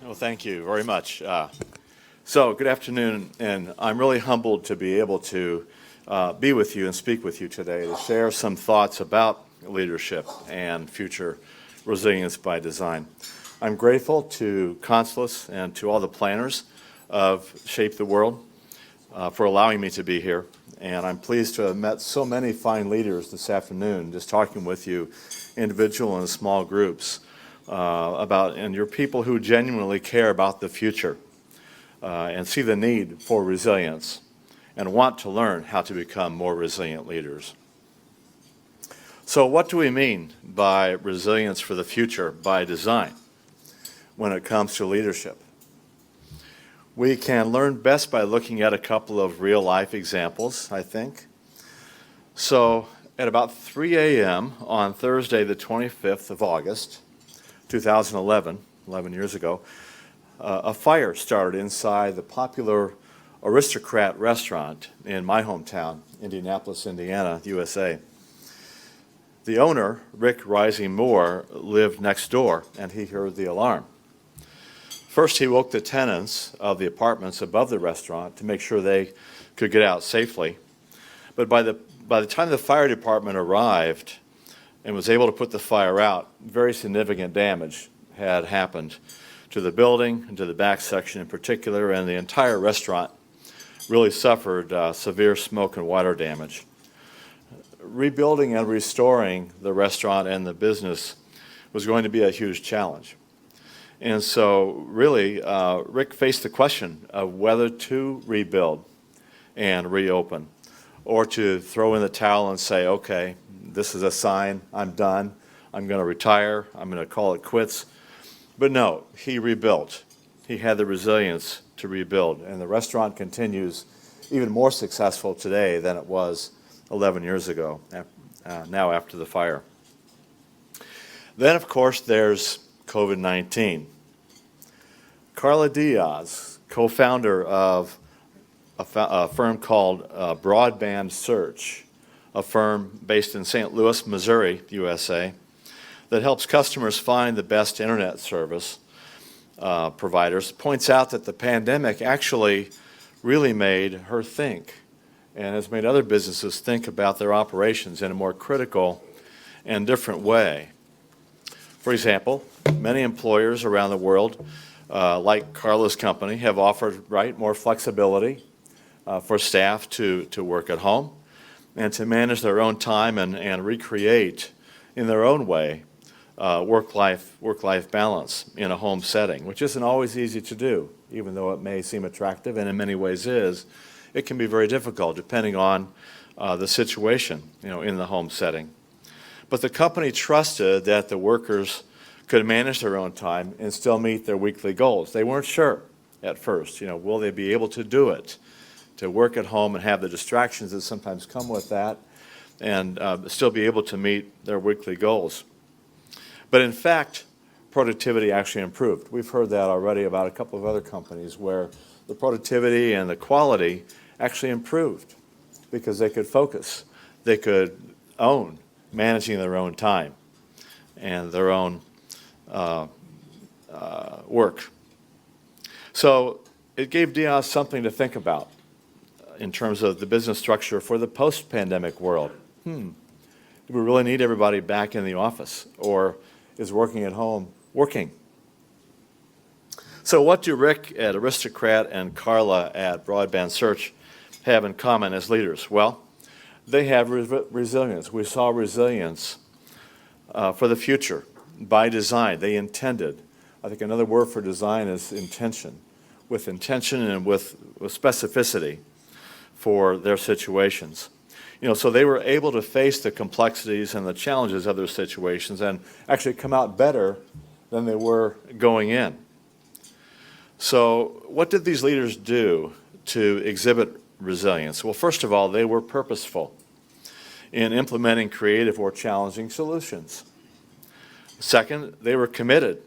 Well, thank you very much. So good afternoon, and I'm really humbled to be able to be with you and speak with you today to share some thoughts about leadership and future resilience by design. I'm grateful to Consulus and to all the planners of Shape the World for allowing me to be here, and I'm pleased to have met so many fine leaders this afternoon, just talking with you, individual and small groups, and you're people who genuinely care about the future and see the need for resilience and want to learn how to become more resilient leaders. So what do we mean by resilience for the future by design when it comes to leadership? We can learn best by looking at a couple of real-life examples, I think. So at about 3 a.m. on Thursday, the 25th of August, 2011, 11 years ago, a fire started inside the popular Aristocrat restaurant in my hometown, Indianapolis, Indiana, USA. The owner, Rick Rising Moore, lived next door, and he heard the alarm. First, he woke the tenants of the apartments above the restaurant to make sure they could get out safely. But by the time the fire department arrived and was able to put the fire out, very significant damage had happened to the building and to the back section in particular, and the entire restaurant really suffered severe smoke and water damage. Rebuilding and restoring the restaurant and the business was going to be a huge challenge. And so really, Rick faced the question of whether to rebuild and reopen, or to throw in the towel and say, okay, this is a sign, I'm done, I'm going to retire, I'm going to call it quits. But no, he rebuilt. He had the resilience to rebuild, and the restaurant continues even more successful today than it was 11 years ago, now after the fire. Then, of course, there's COVID-19. Carla Diaz, co-founder of a firm called Broadband Search, a firm based in St. Louis, Missouri, USA, that helps customers find the best internet service providers, points out that the pandemic actually really made her think, and has made other businesses think about their operations in a more critical and different way. For example, many employers around the world, like Carla's company, have offered more flexibility for staff to work at home and to manage their own time and recreate in their own way work-life balance in a home setting, which isn't always easy to do, even though it may seem attractive, and in many ways is. It can be very difficult depending on the situation, in the home setting. But the company trusted that the workers could manage their own time and still meet their weekly goals. They weren't sure at first, will they be able to do it, to work at home and have the distractions that sometimes come with that, and still be able to meet their weekly goals. But in fact, productivity actually improved. We've heard that already about a couple of other companies where the productivity and the quality actually improved because they could focus. They could own managing their own time and their own work. So it gave Diaz something to think about in terms of the business structure for the post-pandemic world. Do we really need everybody back in the office, or is working at home working? So what do Rick at Aristocrat and Carla at Broadband Search have in common as leaders? Well, they have resilience. We saw resilience for the future by design. They intended. I think another word for design is intention, with intention and with specificity for their situations. So they were able to face the complexities and the challenges of their situations and actually come out better than they were going in. So what did these leaders do to exhibit resilience? Well, first of all, they were purposeful in implementing creative or challenging solutions. Second, they were committed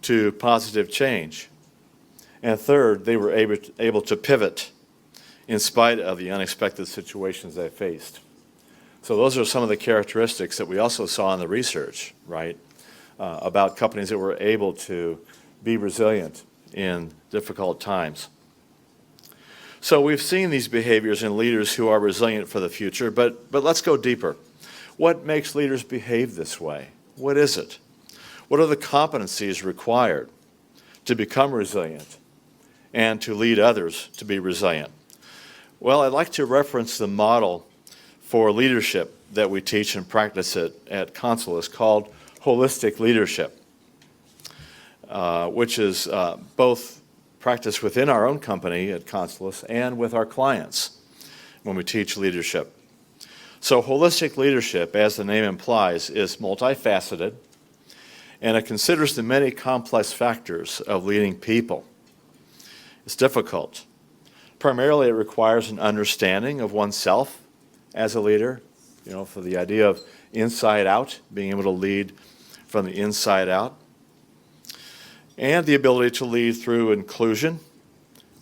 to positive change. And third, they were able to pivot in spite of the unexpected situations they faced. So those are some of the characteristics that we also saw in the research, right, about companies that were able to be resilient in difficult times. So we've seen these behaviors in leaders who are resilient for the future, but let's go deeper. What makes leaders behave this way? What is it? What are the competencies required to become resilient and to lead others to be resilient? Well, I'd like to reference the model for leadership that we teach and practice at Consulus called holistic leadership, which is both practiced within our own company at Consulus and with our clients when we teach leadership. So holistic leadership, as the name implies, is multifaceted, and it considers the many complex factors of leading people. It's difficult. Primarily, it requires an understanding of oneself as a leader, for the idea of inside out, being able to lead from the inside out, and the ability to lead through inclusion,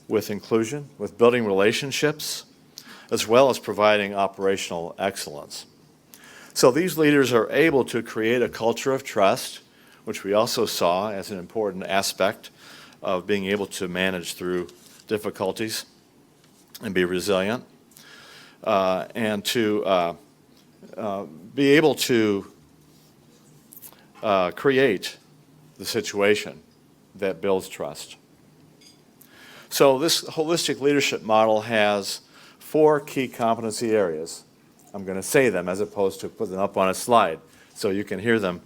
with building relationships, as well as providing operational excellence. So these leaders are able to create a culture of trust, which we also saw as an important aspect of being able to manage through difficulties and be resilient, and to be able to create the situation that builds trust. So this holistic leadership model has 4 key competency areas. I'm going to say them as opposed to put them up on a slide so you can hear them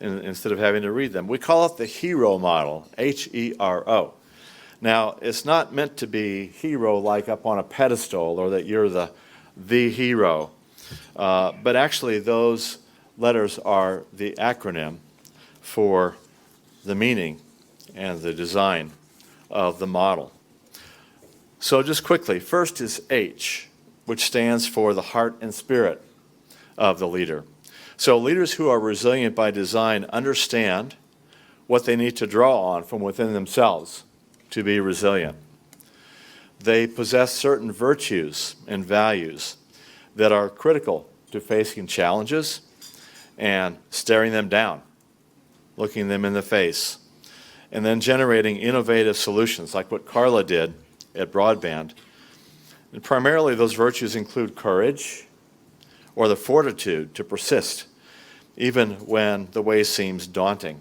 instead of having to read them. We call it the H.E.R.O model, H-E.R.O. Now, it's not meant to be hero like up on a pedestal or that you're the hero, but actually those letters are the acronym for the meaning and the design of the model. So just quickly, first is H, which stands for the heart and spirit of the leader. So leaders who are resilient by design understand what they need to draw on from within themselves to be resilient. They possess certain virtues and values that are critical to facing challenges and staring them down, looking them in the face, and then generating innovative solutions like what Carla did at Broadband. And primarily those virtues include courage or the fortitude to persist even when the way seems daunting.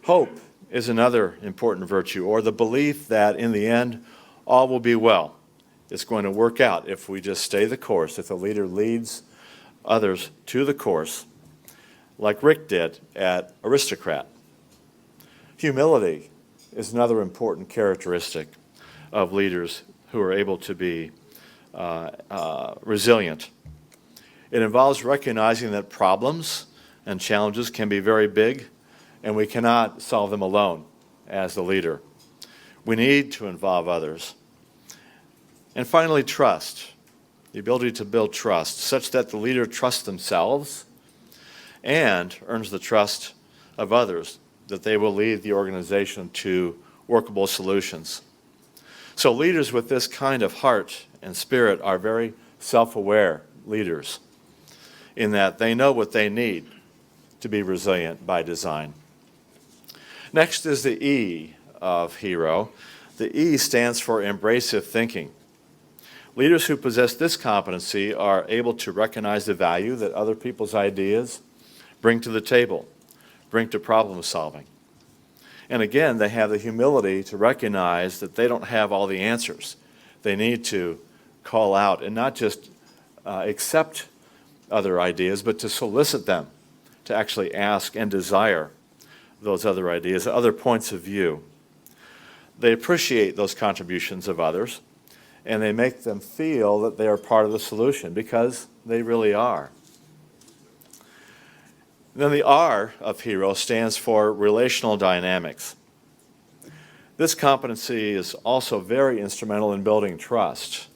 Hope is another important virtue, or the belief that in the end all will be well. It's going to work out if we just stay the course, if the leader leads others to the course, like Rick did at Aristocrat. Humility is another important characteristic of leaders who are able to be resilient. It involves recognizing that problems and challenges can be very big, and we cannot solve them alone as the leader. We need to involve others. And finally, trust, the ability to build trust such that the leader trusts themselves and earns the trust of others, that they will lead the organization to workable solutions. So leaders with this kind of heart and spirit are very self-aware leaders in that they know what they need to be resilient by design. Next is the E of H.E.R.O. The E stands for embracive thinking. Leaders who possess this competency are able to recognize the value that other people's ideas bring to the table, bring to problem solving. And again, they have the humility to recognize that they don't have all the answers. They need to call out and not just accept other ideas, but to solicit them, to actually ask and desire those other ideas, other points of view. They appreciate those contributions of others, and they make them feel that they are part of the solution, because they really are. Then the R of H.E.R.O stands for Relational Dynamics. This competency is also very instrumental in building trust,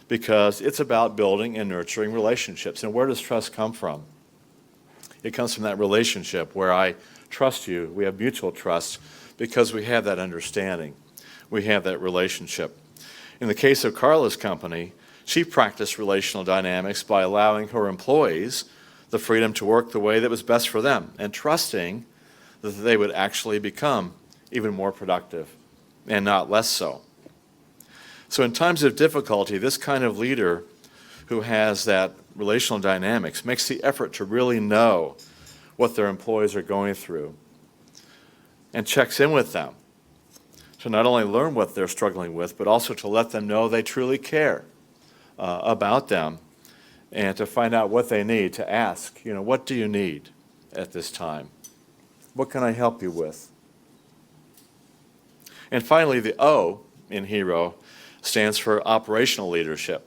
because it's about building and nurturing relationships. And where does trust come from? It comes from that relationship where I trust you, we have mutual trust, because we have that understanding. We have that relationship. In the case of Carla's company, she practiced relational dynamics by allowing her employees the freedom to work the way that was best for them and trusting that they would actually become even more productive, and not less so. So in times of difficulty, this kind of leader who has that relational dynamics makes the effort to really know what their employees are going through and checks in with them to not only learn what they're struggling with, but also to let them know they truly care about them, and to find out what they need, to ask, what do you need at this time? What can I help you with? And finally, the O in H.E.R.O stands for operational leadership.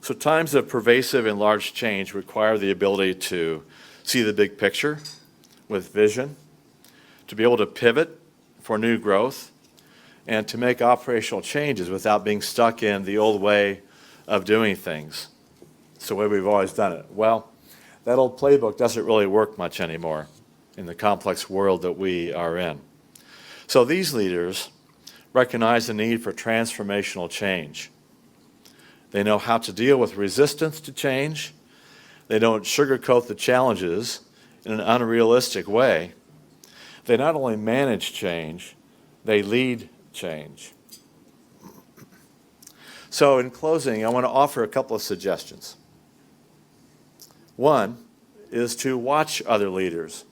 So times of pervasive and large change require the ability to see the big picture with vision, to be able to pivot for new growth, and to make operational changes without being stuck in the old way of doing things. It's the way we've always done it. Well, that old playbook doesn't really work much anymore in the complex world that we are in. So these leaders recognize the need for transformational change. They know how to deal with resistance to change. They don't sugarcoat the challenges in an unrealistic way. They not only manage change, they lead change. So in closing, I want to offer a couple of suggestions. One is to watch other leaders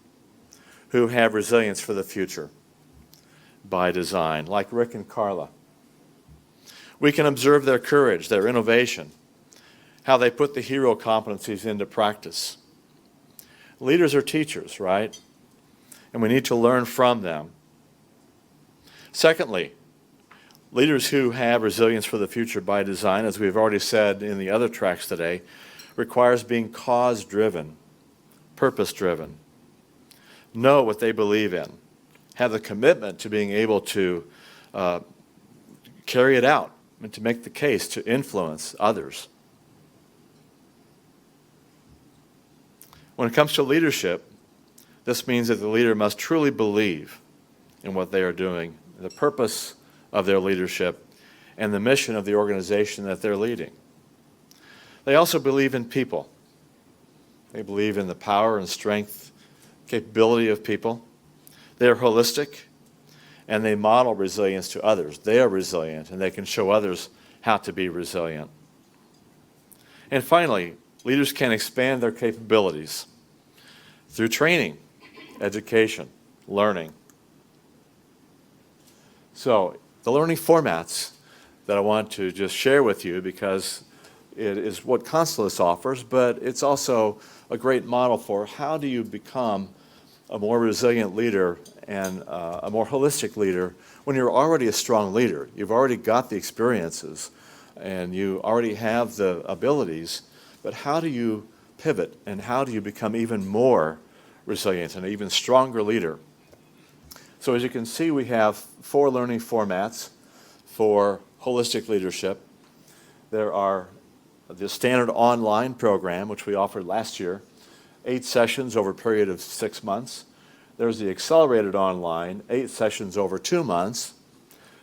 who have resilience for the future by design, like Rick and Carla. We can observe their courage, their innovation, how they put the H.E.R.O competencies into practice. Leaders are teachers, right? And we need to learn from them. Secondly, leaders who have resilience for the future by design, as we've already said in the other tracks today, requires being cause-driven, purpose-driven. Know what they believe in. Have the commitment to being able to carry it out and to make the case to influence others. When it comes to leadership, this means that the leader must truly believe in what they are doing, the purpose of their leadership, and the mission of the organization that they're leading. They also believe in people. They believe in the power and strength, capability of people. They are holistic, and they model resilience to others. They are resilient, and they can show others how to be resilient. And finally, leaders can expand their capabilities through training, education, learning. So the learning formats that I want to just share with you, because it is what Constellus offers, but it's also a great model for how do you become a more resilient leader and a more holistic leader when you're already a strong leader. You've already got the experiences and you already have the abilities, but how do you pivot and how do you become even more resilient and an even stronger leader? So as you can see, we have 4 learning formats for holistic leadership. There are the standard online program, which we offered last year, 8 sessions over a period of 6 months. There's the accelerated online, 8 sessions over 2 months.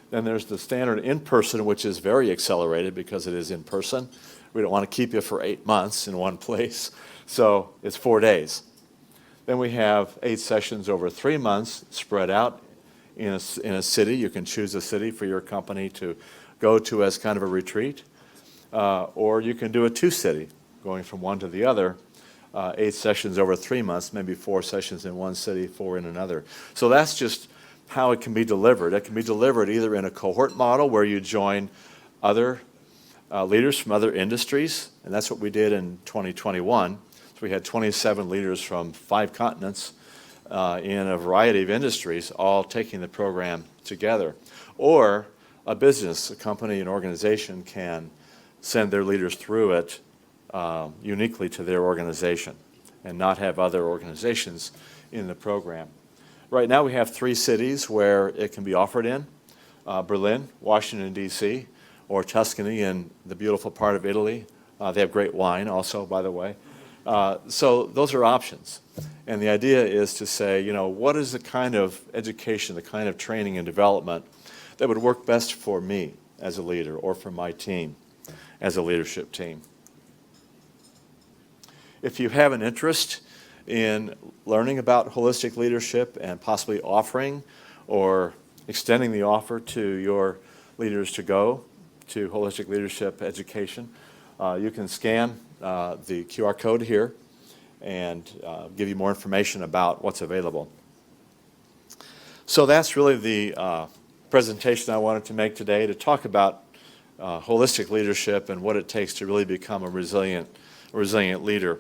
Then there's the standard in-person, which is very accelerated because it is in person. We don't want to keep you for 8 months in one place, so it's 4 days. Then we have 8 sessions over 3 months spread out in a city. You can choose a city for your company to go to as kind of a retreat, or you can do a 2-city, going from one to the other. 8 sessions over 3 months, maybe 4 sessions in one city, 4 in another. So that's just how it can be delivered. It can be delivered either in a cohort model where you join other leaders from other industries, and that's what we did in 2021. So we had 27 leaders from 5 continents in a variety of industries all taking the program together. Or a business, a company, an organization can send their leaders through it uniquely to their organization and not have other organizations in the program. Right now we have 3 cities where it can be offered in, Berlin, Washington, D.C., or Tuscany in the beautiful part of Italy. They have great wine also, by the way. So those are options. And the idea is to say, what is the kind of education, the kind of training and development that would work best for me as a leader or for my team as a leadership team? If you have an interest in learning about holistic leadership and possibly offering or extending the offer to your leaders to go to Holistic Leadership Education, you can scan the QR code here and give you more information about what's available. So that's really the presentation I wanted to make today, to talk about holistic leadership and what it takes to really become a resilient leader.